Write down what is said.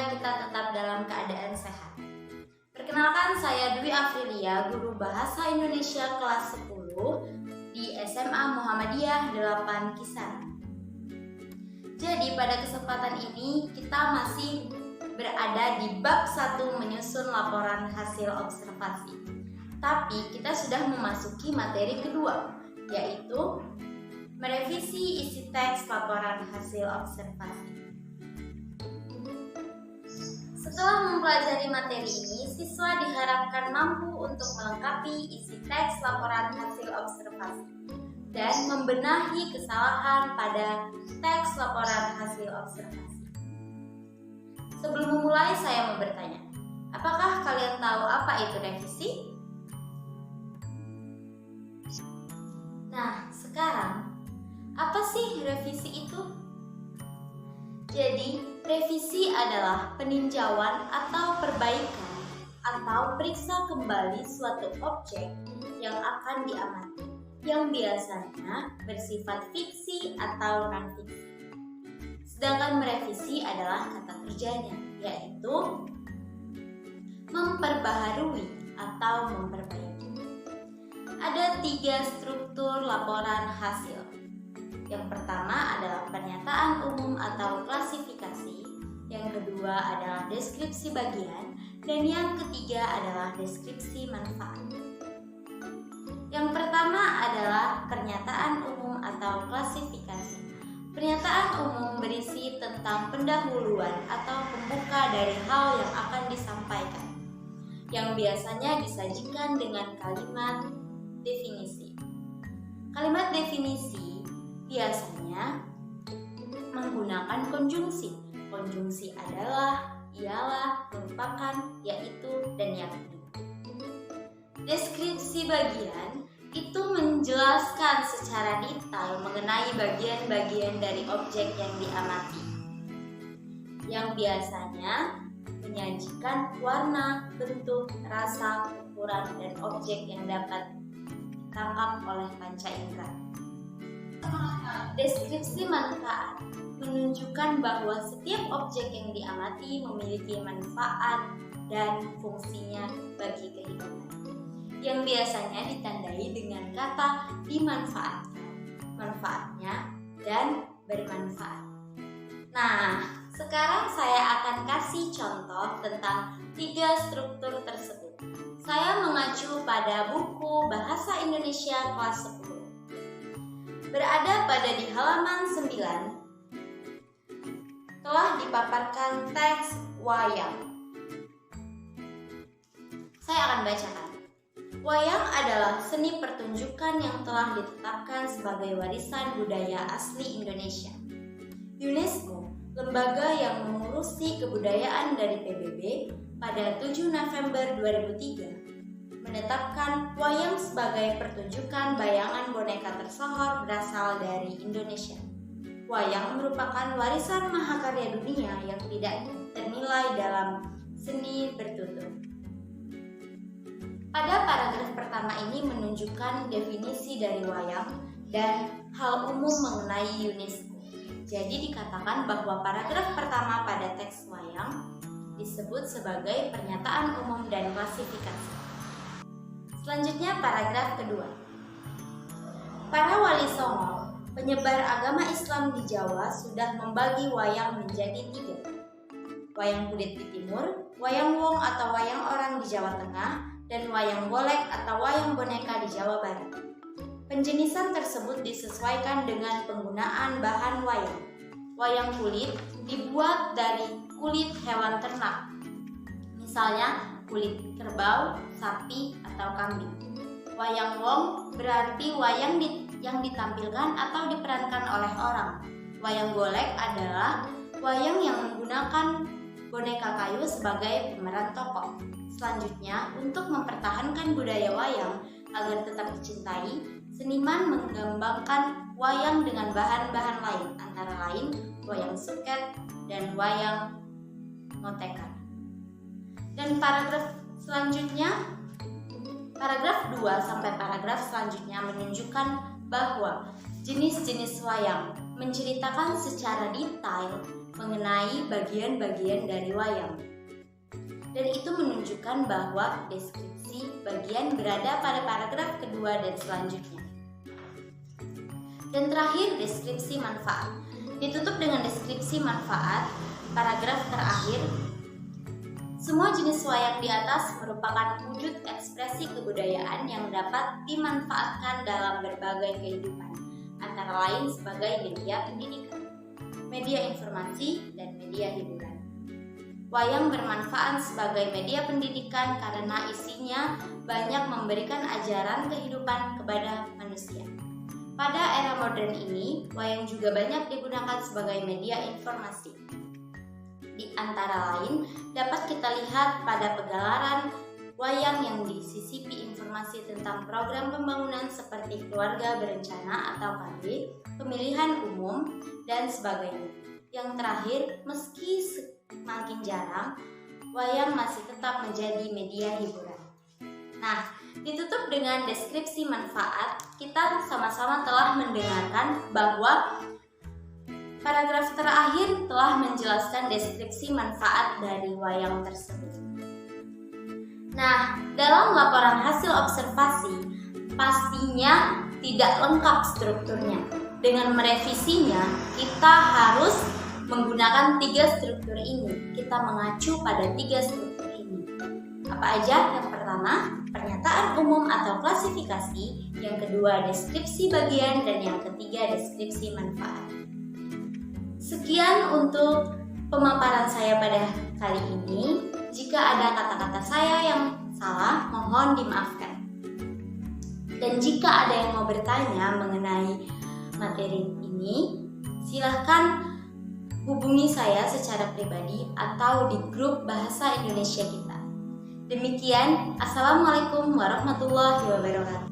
semoga kita tetap dalam keadaan sehat. Perkenalkan, saya Dwi Afrilia, guru Bahasa Indonesia kelas 10 di SMA Muhammadiyah 8 Kisaran. Jadi pada kesempatan ini kita masih berada di bab 1 menyusun laporan hasil observasi. Tapi kita sudah memasuki materi kedua, yaitu merevisi isi teks laporan hasil observasi. Setelah mempelajari materi ini, siswa diharapkan mampu untuk melengkapi isi teks laporan hasil observasi dan membenahi kesalahan pada teks laporan hasil observasi. Sebelum memulai, saya mau bertanya, apakah kalian tahu apa itu revisi? Nah, sekarang apa sih revisi itu? Jadi, revisi adalah peninjauan atau perbaikan atau periksa kembali suatu objek yang akan diamati, yang biasanya bersifat fiksi atau non-fiksi. Sedangkan merevisi adalah kata kerjanya, yaitu memperbaharui atau memperbaiki. Ada 3 struktur laporan hasil. Yang pertama adalah pernyataan umum atau klasifikasi, yang kedua adalah deskripsi bagian, dan yang ketiga adalah deskripsi manfaat. Yang pertama adalah pernyataan umum atau klasifikasi. Pernyataan umum berisi tentang pendahuluan atau pembuka dari hal yang akan disampaikan, yang biasanya disajikan dengan kalimat definisi. Kalimat definisi biasanya menggunakan konjungsi. Konjungsi adalah, ialah, merupakan, yaitu, dan yakni. Deskripsi bagian itu menjelaskan secara detail mengenai bagian-bagian dari objek yang diamati, yang biasanya menyajikan warna, bentuk, rasa, ukuran, dan objek yang dapat ditangkap oleh panca indera. Deskripsi manfaat menunjukkan bahwa setiap objek yang diamati memiliki manfaat dan fungsinya bagi kehidupan, yang biasanya ditandai dengan kata dimanfaatkan, manfaatnya, dan bermanfaat. Nah, sekarang saya akan kasih contoh tentang 3 struktur tersebut. Saya mengacu pada buku Bahasa Indonesia kelas 10. Berada pada di halaman 9, telah dipaparkan teks wayang. Saya akan bacakan. Wayang adalah seni pertunjukan yang telah ditetapkan sebagai warisan budaya asli Indonesia. UNESCO, lembaga yang mengurusi kebudayaan dari PBB, pada 7 November 2003 menetapkan wayang sebagai pertunjukan bayangan boneka tersohor berasal dari Indonesia. Wayang merupakan warisan mahakarya dunia yang tidak ternilai dalam seni bertutur. Pada paragraf pertama ini menunjukkan definisi dari wayang dan hal umum mengenai UNESCO. Jadi dikatakan bahwa paragraf pertama pada teks wayang disebut sebagai pernyataan umum dan klasifikasi. Selanjutnya paragraf kedua. Para wali songo, penyebar agama Islam di Jawa, sudah membagi wayang menjadi 3. Wayang kulit di timur, wayang wong atau wayang orang di Jawa Tengah, dan wayang golek atau wayang boneka di Jawa Barat. Penjenisan tersebut disesuaikan dengan penggunaan bahan wayang. Wayang kulit dibuat dari kulit hewan ternak, misalnya kulit kerbau, sapi, atau kambing. Wayang wong berarti wayang yang ditampilkan atau diperankan oleh orang. Wayang golek adalah wayang yang menggunakan boneka kayu sebagai pemeran tokoh. Selanjutnya, untuk mempertahankan budaya wayang agar tetap dicintai, seniman mengembangkan wayang dengan bahan-bahan lain, antara lain wayang suket dan wayang motekan. Dan paragraf selanjutnya, paragraf 2 sampai paragraf selanjutnya menunjukkan bahwa jenis-jenis wayang menceritakan secara detail mengenai bagian-bagian dari wayang. Dan itu menunjukkan bahwa deskripsi bagian berada pada paragraf kedua dan selanjutnya. Dan terakhir, deskripsi manfaat. Ditutup dengan deskripsi manfaat, paragraf terakhir. Semua jenis wayang di atas merupakan wujud ekspresi kebudayaan yang dapat dimanfaatkan dalam berbagai kehidupan, antara lain sebagai media pendidikan, media informasi, dan media hiburan. Wayang bermanfaat sebagai media pendidikan karena isinya banyak memberikan ajaran kehidupan kepada manusia. Pada era modern ini, wayang juga banyak digunakan sebagai media informasi. Di antara lain, dapat kita lihat pada pegelaran wayang yang disisipi informasi tentang program pembangunan seperti keluarga berencana atau KB, pemilihan umum, dan sebagainya. Yang terakhir, meski semakin jarang, wayang masih tetap menjadi media hiburan. Nah, ditutup dengan deskripsi manfaat, kita sama-sama telah mendengarkan bahwa paragraf terakhir telah menjelaskan deskripsi manfaat dari wayang tersebut. Nah, dalam laporan hasil observasi, pastinya tidak lengkap strukturnya. Dengan merevisinya, kita harus menggunakan 3 struktur ini. Kita mengacu pada 3 struktur ini. Apa aja? Yang pertama, pernyataan umum atau klasifikasi. Yang kedua, deskripsi bagian. Dan yang ketiga, deskripsi manfaat. Sekian untuk pemaparan saya pada kali ini. Jika ada kata-kata saya yang salah, mohon dimaafkan. Dan jika ada yang mau bertanya mengenai materi ini, silahkan hubungi saya secara pribadi atau di grup Bahasa Indonesia kita. Demikian, Assalamualaikum warahmatullahi wabarakatuh.